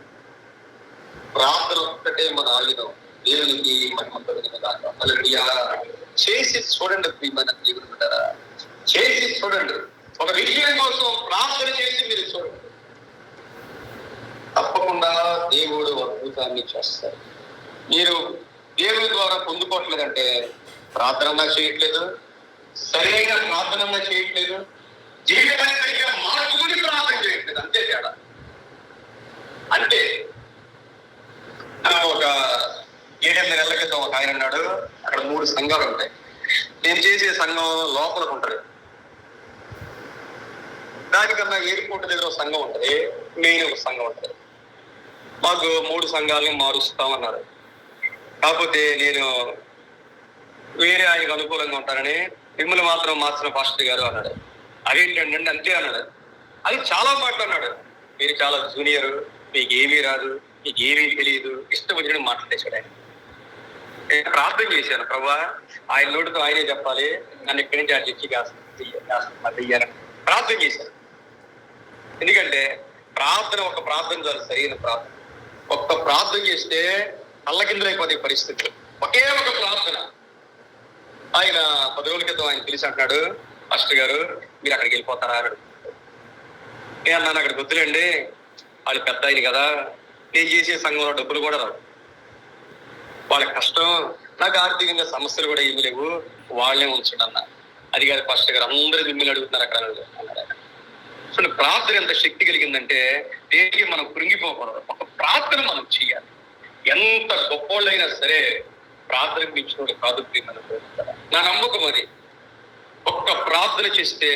S1: ప్రార్థన ఒక్కటే మన ఆయుధం. దేవునికి మహిమ కలుగునుగాక. హల్లెలూయా. చేసి చూడండి ప్రియమైన దేవుడు బిడ్డలారా, చేసి చూడండి. ఒక విషయం కోసం ప్రార్థన చేసి మీరు చూడండి, తప్పకుండా దేవుడు అద్భుతాన్ని చేస్తారు. మీరు దేవుని ద్వారా పొందుకోవట్లేదంటే ప్రార్థన చేయట్లేదు, సరైన ప్రార్థన చేయట్లేదు, జీవితాన్ని సరిగ్గా మార్చుకుని ప్రార్థన చేయట్లేదు. అంతే తేడా. అంటే ఒక 7-8 నెలల క్రితం ఒక ఆయన అన్నాడు, అక్కడ 3 సంఘాలు ఉంటాయి. నేను చేసే సంఘం లోపలికి ఉంటుంది. దానికన్నా ఎయిర్పోర్ట్ దగ్గర ఒక సంఘం ఉంటుంది, మెయిన్ ఒక సంఘం ఉంటుంది. మాకు 3 సంఘాలని మారుస్తామన్నారు. కాకపోతే నేను వేరే ఆయనకు అనుకూలంగా ఉంటానని మిమ్మల్ని మాత్రం మార్చిన పాస్టర్ గారు అన్నాడు. అదేంటండి అంతే అన్నాడు. అది చాలా మాటలు అన్నాడు. మీరు చాలా జూనియర్, మీకు ఏమీ రాదు, మీకు ఏమీ తెలియదు, ఇష్టం వచ్చిన మాట్లాడేశాడు ఆయన. నేను ప్రార్థన చేశాను, ప్రభువా ఆయన నోటితో ఆయనే చెప్పాలి, నన్ను ఇక్కడి నుంచి ఆ చర్చి తీయాలని ప్రార్థన చేశాను. ఎందుకంటే ప్రార్థన, ఒక ప్రార్థన చాలు, సరైన ప్రార్థన. ఒక్క ప్రార్థన చేస్తే అల్లకిందులైపోతే పరిస్థితులు. ఒకే ఒక ప్రార్థన. ఆయన 10 రోజుల క్రితం ఆయన పిలిచి అంటున్నాడు, పాస్టర్ గారు మీరు అక్కడికి వెళ్ళిపోతారా అని. నేను అన్నాను, అక్కడికి వద్దులేండి, వాళ్ళు పెద్ద ఆయన కదా, నేను చేసే సంఘంలో డబ్బులు కూడా రావు, వాళ్ళకి కష్టం, నాకు ఆర్థికంగా సమస్యలు కూడా ఏమి లేవు, వాళ్ళే ఉంచండి అన్న. అది కాదు పాస్టర్ గారు, అందరూ మిమ్మల్ని అడుగుతున్నారు అక్కడ అన్నారు. అసలు ప్రార్థన ఎంత శక్తి కలిగిందంటే దేనికి మనం కృంగిపోకూడదు, ఒక ప్రార్థన మనం చేయాలి. ఎంత గొప్పోళ్ళైనా సరే ప్రార్థనకు మించిన కాదు నా నమ్మకం. అది ఒక్క ప్రార్థన చేస్తే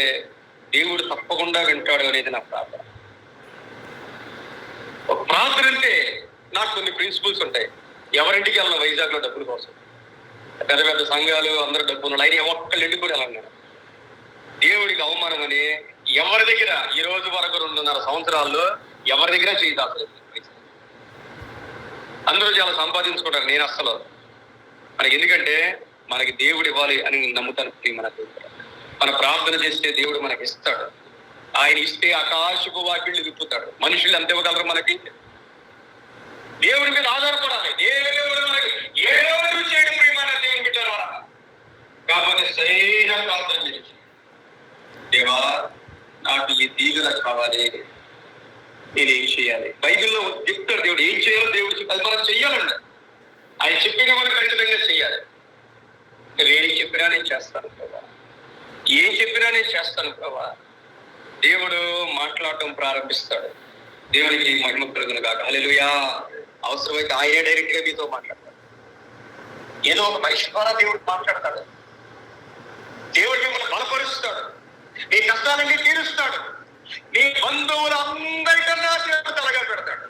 S1: దేవుడు తప్పకుండా వింటాడు అనేది నా ప్రార్థన. ఒక ప్రార్థన అంటే నాకు కొన్ని ప్రిన్సిపల్స్ ఉంటాయి. ఎవరింటికి వెళ్ళిన వైజాగ్ లో డబ్బుల కోసం, పెద్ద పెద్ద సంఘాలు అందరూ డబ్బులు ఆయన ఒక్కళ్ళు ఇంటికి కూడా వెళ్ళాను. దేవుడికి అవమానం అని ఎవరి దగ్గర ఈ రోజు వరకు 2.5 సంవత్సరాల్లో ఎవరి దగ్గర చేయదాసలేదు. అందరూ చాలా సంపాదించుకుంటారు, నేను అస్సలు. మనకి ఎందుకంటే మనకి దేవుడు ఇవ్వాలి అని నమ్ముతాను. మన ప్రార్థన చేస్తే దేవుడు మనకి ఇస్తాడు. ఆయన ఇస్తే ఆకాశపు వాకిళ్ళు విప్పుతాడు. మనుషులు ఎంత ఇవ్వగలరు మనకి? దేవుడి మీద ఆధారపడాలి. దేవుడు మనకి ఏదో చేయడం ప్రియమైన దేవుని బిడ్డలు. కాకపోతే సరైన ప్రార్థన చేసి, దేవా నాకు ఈ దీవెన కావాలి, నేనేం చేయాలి? బైబిల్లో చెప్తాడు దేవుడు ఏం చేయాలో. దేవుడికి కల్పన చెయ్యాలండి. ఆయన చెప్పిన మనం ఖచ్చితంగా చెయ్యాలి. ఏం చెప్పినా నేను చేస్తాను ప్రభా, ఏం చెప్పినా నేను చేస్తాను ప్రభా. దేవుడు మాట్లాడటం ప్రారంభిస్తాడు. దేవునికి మహిమ కలుగును గాక. హల్లెలూయా. అవసరమైతే ఆయనే డైరెక్ట్ గా మీతో మాట్లాడతాడు. ఏదో ఒక మనిషి ద్వారా దేవుడు మాట్లాడతాడు. దేవుడు మిమ్మల్ని బలపరుస్తాడు. నీ కష్టాలన్నీ తీరుస్తాడు. నీ బంధువులందరికన్నా తలగా పెడతాడు.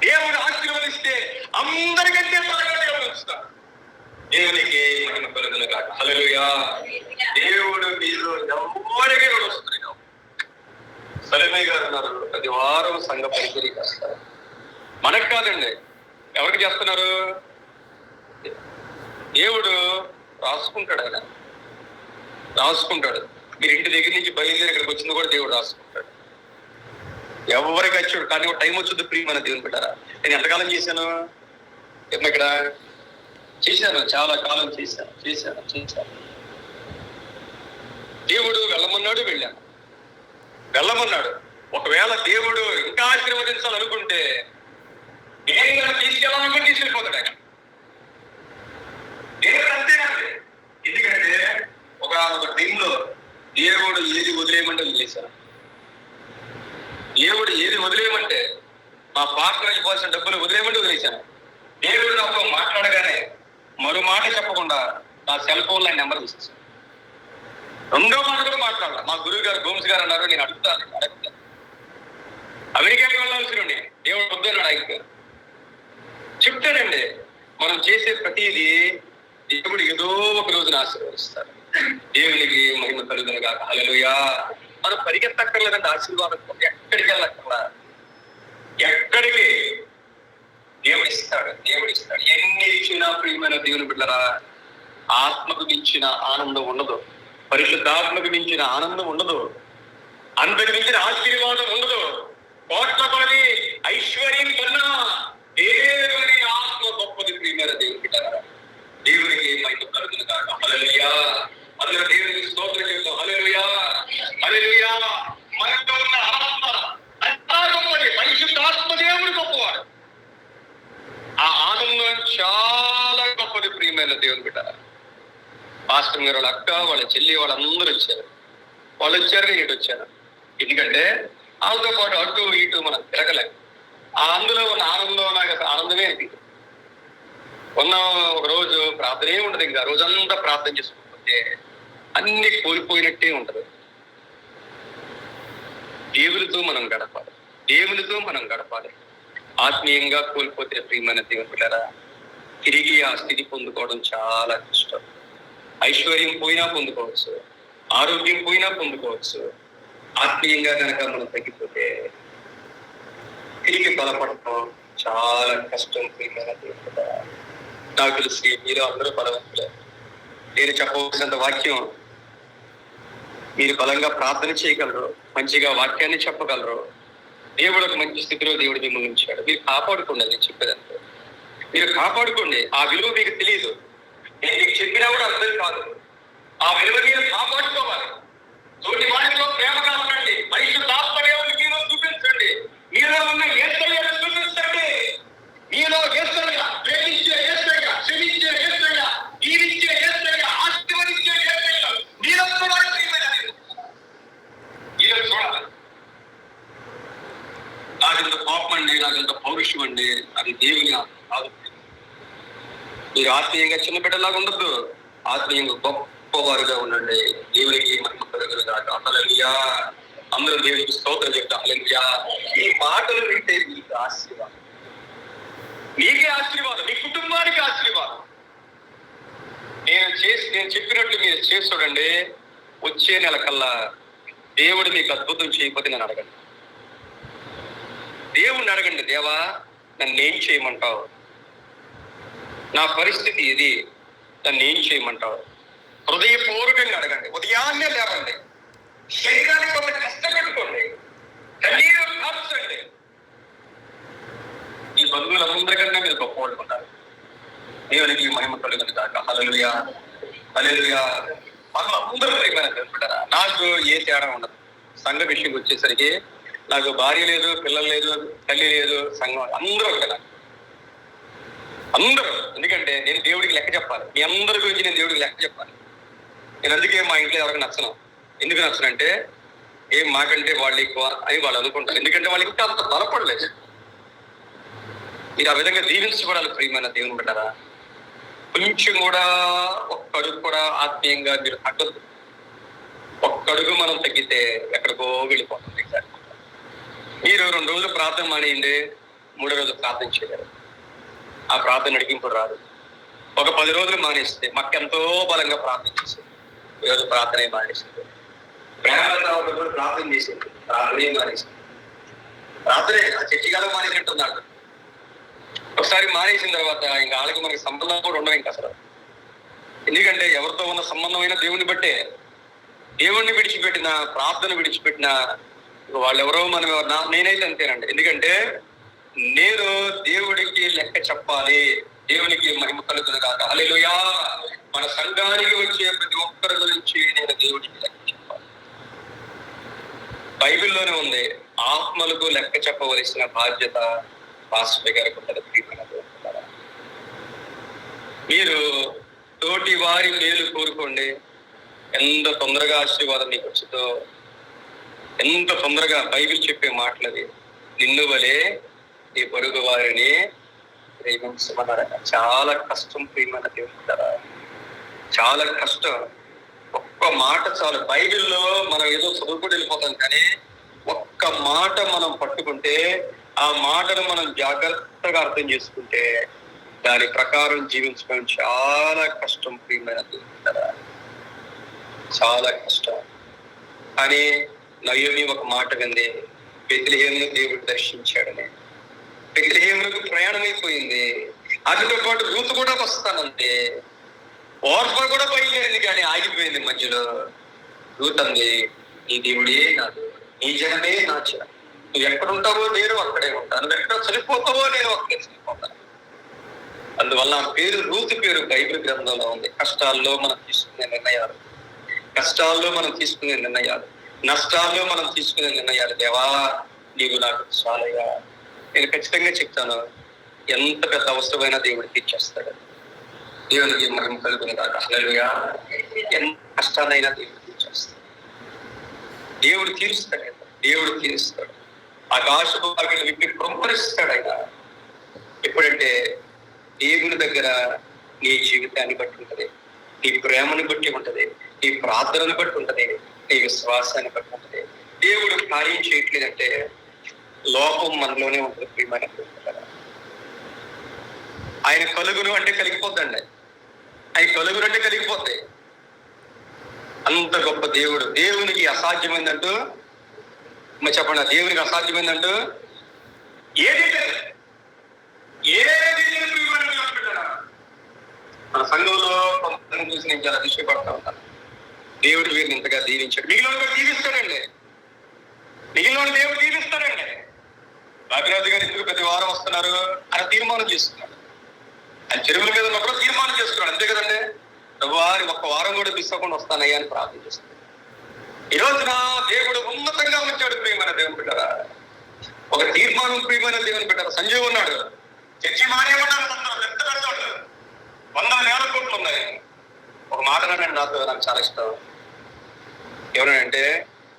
S1: దేవుడు ఆశీర్వదిస్తే అందరికంటే తలగా ఉంచుతాడు. దేవునికి మహిమ కలుగును గాక. హల్లెలూయా. దేవుడు మీరు ఎవరికి వస్తున్నాడు. సలమయ్య గారు ఉన్నారు, ప్రతి వారం సంఘ పరిచర్య చేస్తారు. మనకు కాదండి, ఎవరికి చేస్తున్నారు? దేవుడు రాసుకుంటాడు. ఆయన రాసుకుంటాడు. మీరు ఇంటి దగ్గర నుంచి బయలుదేరి ఇక్కడికి వచ్చింది కూడా దేవుడు రాసుకుంటాడు. ఎవరికి వచ్చాడు, కానీ ఒక టైం వచ్చింది ప్రియమైన దేవుని పెట్టారా. నేను ఎంతకాలం చేశాను ఇక్కడ? చేశాను, చాలా కాలం చేశాను. దేవుడు వెళ్ళమన్నాడు, వెళ్ళమన్నాడు. ఒకవేళ దేవుడు ఇంకా ఆశీర్వదించాలనుకుంటే నేను తీసుకెళ్ళాలనుకుంటే తీసుకెళ్ళిపోతాడు ఆయన. దేవుడు అంతేనండి. ఎందుకంటే ఒక టైంలో దేవుడు ఏది వదిలేయమంటే చేశాను. దేవుడు ఏది వదిలేయమంటే, మా పార్ట్నర్ ఇవ్వాల్సిన డబ్బులు వదిలేయమంటే వదిలేశాను. దేవుడు నాతో మాట్లాడగానే మరో మాట చెప్పకుండా నా సెల్ ఫోన్ లో నెంబర్ తీసేసాను. రెండో మాట కూడా మాట్లాడాలి. మా గురువు గారు గోమ్స్ గారు అన్నారు, నేను అడుగుతాను. అమెరికాకి వెళ్ళాల్సి ఉండి దేవుడు వద్దన్నాడు. ఆయన చెప్తాడండి, మనం చేసే ప్రతిదీ దేవుడు ఏదో ఒక రోజున ఆశీర్వదిస్తారు. దేవునికి మహిమ కలుగును గాక. హల్లెలూయా. మనం పరిగెత్తక్కర్లేదంటే ఆశీర్వాదం ఎక్కడికి వెళ్ళక్కర్లా. ఎక్కడికి దేవుడిస్తాడు. ఎన్ని ఇచ్చినా ప్రియమైన దేవుని బిడ్డరా, ఆత్మకు మించిన ఆనందం ఉండదు, పరిశుద్ధాత్మకు మించిన ఆనందం ఉండదు, అంతకు మించిన ఆశీర్వాదం ఉండదు. కోట్ల కొలది ఐశ్వర్యం కన్నా దేవుని ఆత్మ గొప్పది ప్రియమైన దేవుని బిడ్డరా. దేవునికి మహిమ కలుగును గాక. హల్లెలూయా. అందులో దేవునికి స్తోత్రం చేద్దాం. హల్లెలూయా, హల్లెలూయా. మనతో ఉన్న ఆత్మ అంతా గొప్పది. పరిశుద్ధాత్మ దేవుడు గొప్పవాడు. ఆ ఆనందం చాలా గొప్పది ప్రియమైన దేవుని బిడ్డ. పాస్టర్ గారు వాళ్ళ అక్క, వాళ్ళ చెల్లి, వాళ్ళందరూ వచ్చారు. వాళ్ళు వచ్చారు, నేను ఇటు వచ్చాను. ఎందుకంటే వాళ్ళతో పాటు అటు ఇటు మనం తిరగలేం. ఆ అందులో ఉన్న ఆనందం నాకు అసలు ఆనందమే అనిపించింది. ఉన్న ఒక రోజు ప్రార్థనే ఉండదు. ఇంకా రోజంతా ప్రార్థన చేసుకుంటే అన్ని కోల్పోయినట్టే ఉంటది. దేవునితో మనం గడపాలి. ఆత్మీయంగా కోల్పోతే ప్రియమైన దేవుని బిడ్డలారా, తిరిగి ఆ స్థితి పొందుకోవడం చాలా కష్టం. ఐశ్వర్యం పోయినా పొందుకోవచ్చు, ఆరోగ్యం పోయినా పొందుకోవచ్చు. ఆత్మీయంగా కనుక మనం తగ్గిపోతే తిరిగి బలపడటం చాలా కష్టం ప్రియమైన దేవుని బిడ్డలారా. నాకు తెలిసి మీరు అందరూ బలవంతులే. నేను చెప్పవలసినంత వాక్యం మీరు బలంగా ప్రార్థన చేయగలరు.
S2: మంచిగా వాక్యాన్ని చెప్పగలరు. దేవుడు ఒక మంచి స్థితిలో దేవుడు మిమ్మల్ని ఉంచాడు. మీరు కాపాడుకోండి. నేను చెప్పేదంటే మీరు కాపాడుకోండి. ఆ విలువ మీకు తెలియదు, నేను మీకు చెప్పినా కూడా అర్థం కాదు. ఆ విలువ మీరు కాపాడుకోవాలి. తోటి వాటిలో ప్రేమగా ఉండండి. పరిశుద్ధాత్మ దేవుని మీలో చూపించండి. మీలో ఉన్న యేసయ్యను చూపించండి. మీలో యేసయ్య, ప్రేమించే యేసయ్య, క్షమించే యేసయ్య, దీవించే యేసయ్య, ఆశీర్వదించే యేసయ్య మీలో చూడాలి. మీలో చూడాలి. నాకెంత కోపం అండి, నాకెంత పౌరుషం అండి, అది దేవుని కాదు. మీరు ఆత్మీయంగా చిన్న బిడ్డలాగా ఉండద్దు, ఆత్మీయంగా గొప్పవారుగా ఉండండి. దేవునికి మహిమ కలుగునుగాక. హల్లెలూయా. అందరూ దేవునికి స్తోత్రం చెప్తాం. హల్లెలూయా. ఈ మాటలు వింటే మీకు ఆశీర్వాదం, మీకే ఆశీర్వాదం, మీ కుటుంబానికి ఆశీర్వాదం. నేను చెప్పినట్టు మీరు చేసి చూడండి. వచ్చే నెల కల్లా దేవుడు మీకు అద్భుతం చేయకపోతే నన్ను అడగండి. దేవుణ్ణి అడగండి, దేవా నన్ను ఏం చేయమంటావు, నా పరిస్థితి ఇది, నన్ను ఏం చేయమంటావు. హృదయపూర్వకంగా అడగండి. ఉదయాన్నే లేవండి, శరీరానికి కొంత కష్టపెట్టుకోండి, కన్నీరు కార్చండి. ఈ బంధువులందరికన్నా మీరు గొప్ప పడుకుంటారు. దేవునికి మహిమ కలుగునుగాక. హల్లెలూయా, హల్లెలూయా. మనం అందరూ ప్రేమింటారా? నాకు ఏ తేడా ఉండదు. సంఘ విషయంకి వచ్చేసరికి నాకు భార్య లేదు, పిల్లలు లేదు, తల్లి లేదు, సంఘం అందరూ కదా, అందరూ. ఎందుకంటే నేను దేవుడికి లెక్క చెప్పాలి. మీ అందరి గురించి నేను దేవుడికి లెక్క చెప్పాలి. నేను అందుకే మా ఇంట్లో ఎవరికి నచ్చను. ఎందుకు నచ్చనంటే ఏం మాకంటే వాళ్ళు ఎక్కువ అని వాళ్ళు అనుకుంటారు. ఎందుకంటే వాళ్ళకి ఇంకా అంత బలపడలేదు. మీరు ఆ విధంగా దీవించబడాలి. ప్రియమైన దేవుని బిడ్డరా, కొంచెం కూడా ఒక్కడుగు కూడా ఆత్మీయంగా మీరు తగ్గదు. ఒక్కడుగు మనం తగ్గితే ఎక్కడికో వెళ్ళిపోతుంది. మీరు 2 రోజులు ప్రార్థన మానేయండి, 3వ రోజు ప్రార్థన చేయలేరు. ఆ ప్రార్థన నడిపింపు రాదు. ఒక 10 రోజులు మానేస్తే మాకెంతో బలంగా ప్రార్థన చేసేది. ఈరోజు ప్రార్థనే మానేసింది. ప్రేమ ప్రార్థన చేసేది, ప్రార్థనే మానేసింది. ప్రార్థనే ఆ చర్చిగాలో మానేసినట్టున్నాడు. ఒకసారి మానేసిన తర్వాత ఇంకా వాళ్ళకి మనకి సంబంధం కూడా ఉండవు ఇంకా అసలు. ఎందుకంటే ఎవరితో ఉన్న సంబంధమైనా దేవుని బట్టే. దేవుణ్ణి విడిచిపెట్టిన, ప్రార్థన విడిచిపెట్టిన వాళ్ళెవరో మనం ఎవరన్నా, నేనైతే అంతేనండి. ఎందుకంటే నేను దేవుడికి లెక్క చెప్పాలి. దేవునికి మహిమ కలుగునుగాక. హల్లెలూయా. మన సంఘానికి వచ్చే ప్రతి ఒక్కరి గురించి నేను దేవుడికి లెక్క చెప్పాలి. బైబిల్లోనే ఉంది, ఆత్మలకు లెక్క చెప్పవలసిన బాధ్యత పాస్టర్ గారికి ఉంటుంది. మీరు తోటి వారి మేలు కోరుకోండి. ఎంత తొందరగా ఆశీర్వాదం మీకు వచ్చిందో, ఎంత తొందరగా బైబిల్ చెప్పే మాటలవి. నిన్ను వలే ఈ పొరుగు వారిని ప్రేమించమన్నారట. చాలా కష్టం ప్రియమైన దేవుడు, చాలా కష్టం. ఒక్క మాట చాలు. బైబిల్లో మనం ఏదో చదువుకుని వెళ్ళిపోతాం, కానీ ఒక్క మాట మనం పట్టుకుంటే, ఆ మాటను మనం జాగ్రత్తగా అర్థం చేసుకుంటే దాని ప్రకారం జీవించడం చాలా కష్టం ప్రియమైన దేవుడు, చాలా కష్టం. అని నయోమి ఒక మాట వింది, బెత్లెహేమును దేవుడు దర్శించాడని. బెత్లెహేమునకు ప్రయాణం అయిపోయింది. అదితో పాటు రూతు కూడా వస్తానంటే, ఓర్ఫా కూడా బయలుదేరింది, కానీ ఆగిపోయింది మధ్యలో. రూత్ అంది, నీ దేవుడే నాదు, నీ జనమే నా జనం. నువ్వు ఎక్కడుంటావో నేను అక్కడే ఉంటాను, నువ్వు ఎక్కడ చనిపోతావో నేను అక్కడే చనిపోతాను. అందువల్ల ఆ పేరు, రూతు పేరు బైబిల్ గ్రంథంలో ఉంది. కష్టాల్లో మనం తీసుకునే నిర్ణయాలు, కష్టాల్లో మనం తీసుకునే నిర్ణయాలు, నష్టాల్లో మనం తీసుకునే నిర్ణయాలు, దేవా నీవు నాకు చాలయ్యా. నేను ఖచ్చితంగా చెప్తాను, ఎంత పెద్ద అవసరమైనా దేవుడు తీర్చేస్తాడు. దేవునికి మహిమ కలుగునుగాక. హల్లెలూయా. ఎంత కష్టాలైనా దేవుడు తీర్చేస్తాడు. దేవుడు తీరుస్తాడు, దేవుడు తీరుస్తాడు. ఆకాశపు వాకిలి విప్పి కృంకరిస్తాడు ఆయన. ఎప్పుడంటే దేవుని దగ్గర నీ జీవితాన్ని బట్టి ఉంటది, నీ ప్రేమను బట్టి ఉంటది, నీ ప్రార్థనను బట్టి ఉంటది, నీ విశ్వాసాన్ని బట్టి ఉంటది. దేవుడు కార్యం చేయట్లేదంటే లోపం మనలోనే ఉంటుంది ప్రియమైన. ఆయన కలుగును అంటే కలిగిపోద్దండి, ఆయన కలుగును అంటే కలిగిపోతాయి. అంత గొప్ప దేవుడు. దేవునికి అసాధ్యమైందంటూ మరి చెప్పండి, దేవునికి అసాధ్యమైందంటూ ఏది మన సంఘంలో కొంతమంది చూసి నేను చాలా దృష్టిపడతా ఉంటాను. దేవుడు వీరిని ఇంతగా దీవించాడు, మిగిలిన దీవిస్తాడండి. మిగిలిన దేవుడు దీవిస్తాడండి. బాబిరాజు గారు ఎందుకు ప్రతి వారం వస్తున్నారు అని తీర్మానం చేసుకున్నాడు. ఆయన చెరువుల మీద ఉన్నప్పుడు తీర్మానం చేసుకున్నాడు, అంతే కదండి. వారి ఒక్క వారం కూడా మిస్ అవ్వకుండా వస్తానయ్యా అని ప్రార్థన చేస్తున్నాడు. ఈ రోజున దేవుడు ఉన్నతంగా ఉంచాడు ప్రియమైన దేవుని బిడ్డరా. ఒక తీర్మానం ప్రియమైన దేవుని బిడ్డరా. సంజీవ్ ఉన్నాడు, చర్చి మానేమన్నాడు, ఎంత పెడతాడు, 100,000 కోట్లు ఉన్నాయి. ఒక మాట అన్నాడు నాకు చాలా ఇష్టం. ఎవరంటే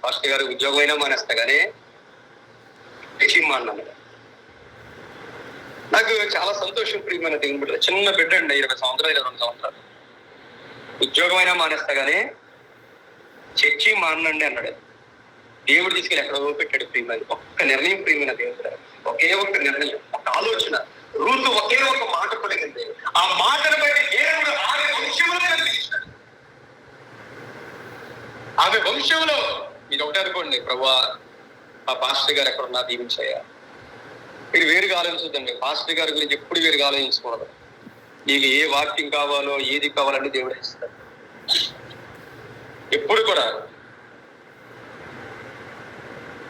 S2: పాస్టర్ గారు ఉద్యోగం అయినా మానేస్తా కానీ చర్చి మాన్నాను. నాకు చాలా సంతోషం ప్రియమైన దేవుని బిడ్డ. చిన్న బిడ్డ అండి, 20 సంవత్సరాలు 22 సంవత్సరాలు. ఉద్యోగం అయినా మానేస్తా కానీ చర్చి మానండి అన్నాడు. దేవుడు తీసుకెళ్ళి ఎక్కడో పెట్టాడు ప్రియమైన. ఒక్క నిర్ణయం ప్రియమైన దేవుడు, ఒకే ఒక్క నిర్ణయం, ఒక ఆలోచన. రూతు ఒకే ఒక మాట పలికింది. ఆ మాటను బట్టి దేవుడు ఆమె వంశంలో కనిపించాడు. ఆమె వంశంలో మీరు ఒకటే అనుకోండి, ప్రభువా ఆ పాస్టర్ గారు ఎక్కడున్నా దీవించాయా. మీరు వేరుగా ఆలోచించండి. పాస్టర్ గారి గురించి ఎప్పుడు వేరుగా ఆలోచించకూడదు. నీకు ఏ వాక్యం కావాలో ఏది కావాలని దేవుడు ఇస్తాడు. ఎప్పుడు కూడా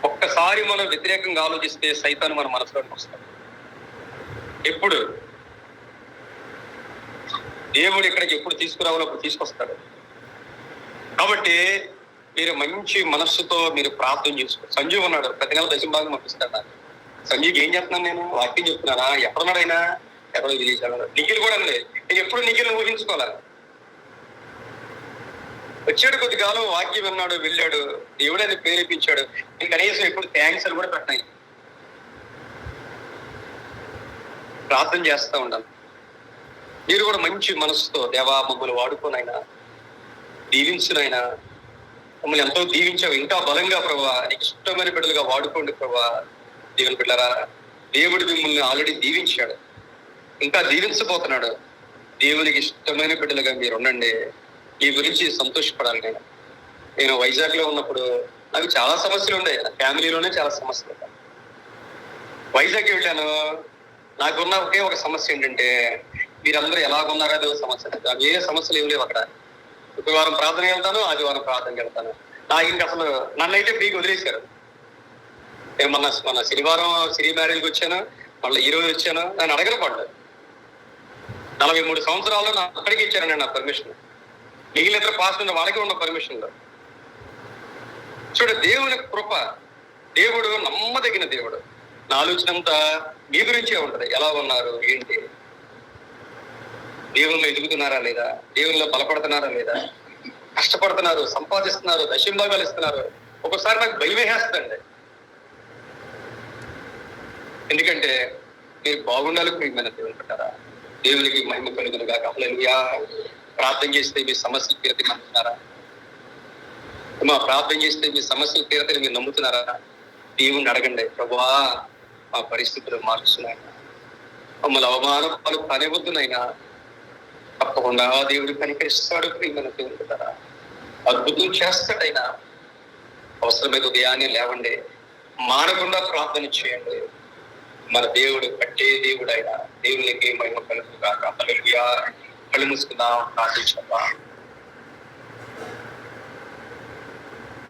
S2: ఒక్కసారి మనం వ్యతిరేకంగా ఆలోచిస్తే సైతాను మన మనసులోకి వస్తాడు. ఎప్పుడు దేవుడు ఇక్కడికి ఎప్పుడు తీసుకురావాలో అప్పుడు తీసుకొస్తాడు. కాబట్టి మీరు మంచి మనస్సుతో మీరు ప్రార్థన చేసుకోండి. సంజీవ్ ఉన్నాడు, ప్రతి నెల దశంభాగం పంపిస్తాడు నాకు. సంజీవ్కి ఏం చెప్తున్నాను నేను? వాక్యం చెప్తున్నానా? ఎక్కడున్నాడు అయినా? ఎక్కడో విదేశాలు. నిఖిల్ కూడా అండి, నేను ఎప్పుడు నిఖిల్ని ఊహించుకోవాలి. వచ్చాడు, కొద్ది కాలం వాక్యం విన్నాడు, వెళ్ళాడు, దేవుడు అని ప్రేరేపించాడు. నేను కనీసం ఎప్పుడు థ్యాంక్స్ అని కూడా పెట్టినాయి. ప్రార్థన చేస్తూ ఉండాలి. మీరు కూడా మంచి మనసుతో దేవా మమ్మల్ని వాడుకోనైనా, దీవించునైనా, మమ్మల్ని ఎంతో దీవించావు, ఇంకా బలంగా ప్రభా నీకు ఇష్టమైన బిడ్డలుగా వాడుకోండి ప్రభా. దేవుని బిడ్డలారా, దేవుడు మిమ్మల్ని ఆల్రెడీ దీవించాడు, ఇంకా దీవించబోతున్నాడు. దేవునికి ఇష్టమైన బిడ్డలుగా మీరు ఉండండి. ఈ గురించి సంతోషపడాలి. నేను వైజాగ్ లో ఉన్నప్పుడు నాకు చాలా సమస్యలు ఉన్నాయి. ఫ్యామిలీలోనే చాలా సమస్యలు ఉన్నాయి. వైజాగ్ వెళ్ళాను, నాకున్న ఒకే ఒక సమస్య ఏంటంటే మీరందరూ ఎలాగున్నారో అదే సమస్య. ఏ సమస్యలు ఏం లేవు అక్కడ. శుక్రవారం ప్రార్థనకి వెళ్తాను, ఆదివారం ప్రార్థనకి వెళ్తాను. నాకు ఇంక అసలు నన్నైతే మీకు వదిలేశారు. నేను మన శనివారం సిరి మ్యారేజ్కి వచ్చాను, మళ్ళీ ఈ రోజు వచ్చాను. నన్ను అడగను పడ్డాను. 43 సంవత్సరాల్లో నాకు అక్కడికి ఇచ్చారండి నా పర్మిషన్. మిగిలిన ఇతర పాస్టర్ వాళ్ళకి ఉన్న పర్మిషన్లో. చూడ దేవుని కృప, దేవుడు నమ్మదగిన దేవుడు. నా ఆలోచన అంతా మీ గురించే ఉంటది. ఎలా ఉన్నారు, ఏంటి, దేవుల్లో ఎదుగుతున్నారా లేదా, దేవుల్లో బలపడుతున్నారా లేదా, కష్టపడుతున్నారు, సంపాదిస్తున్నారు, దశంభాగాలు ఇస్తున్నారు. ఒక్కోసారి నాకు భయం వేసేస్తుందండి. ఎందుకంటే మీరు బాగుండాలి ప్రియమైన దేవుని పెట్టారా. దేవునికి మహిమ కలుగునుగా. హల్లెలూయా. ప్రార్థన చేస్తే మీ సమస్యలు తీరతని నమ్ముతున్నారా? మా ప్రార్థన చేస్తే మీ సమస్యలు తీరతని మీరు నమ్ముతున్నారా? దేవుణ్ణి అడగండి, ప్రభువా మా పరిస్థితులు మార్చున్నాయినా, మమ్మల్ని అవమానాలు కానివద్దునైనా. తప్పకుండా దేవుడు కనికరిస్తాడు ప్రియమైన దేవుని పెట్టారా. అద్భుతం చేస్తాడైనా. అవసరమైన ఉదయాన్నే లేవండి, మానకుండా ప్రార్థన చేయండి. మన దేవుడు కట్టే దేవుడు అయినా. దేవునికి మహిమ కలుగునుగా. హల్లెలూయా. కళ్ళు మూసుకుందాం, ప్రార్థించుకుందాం.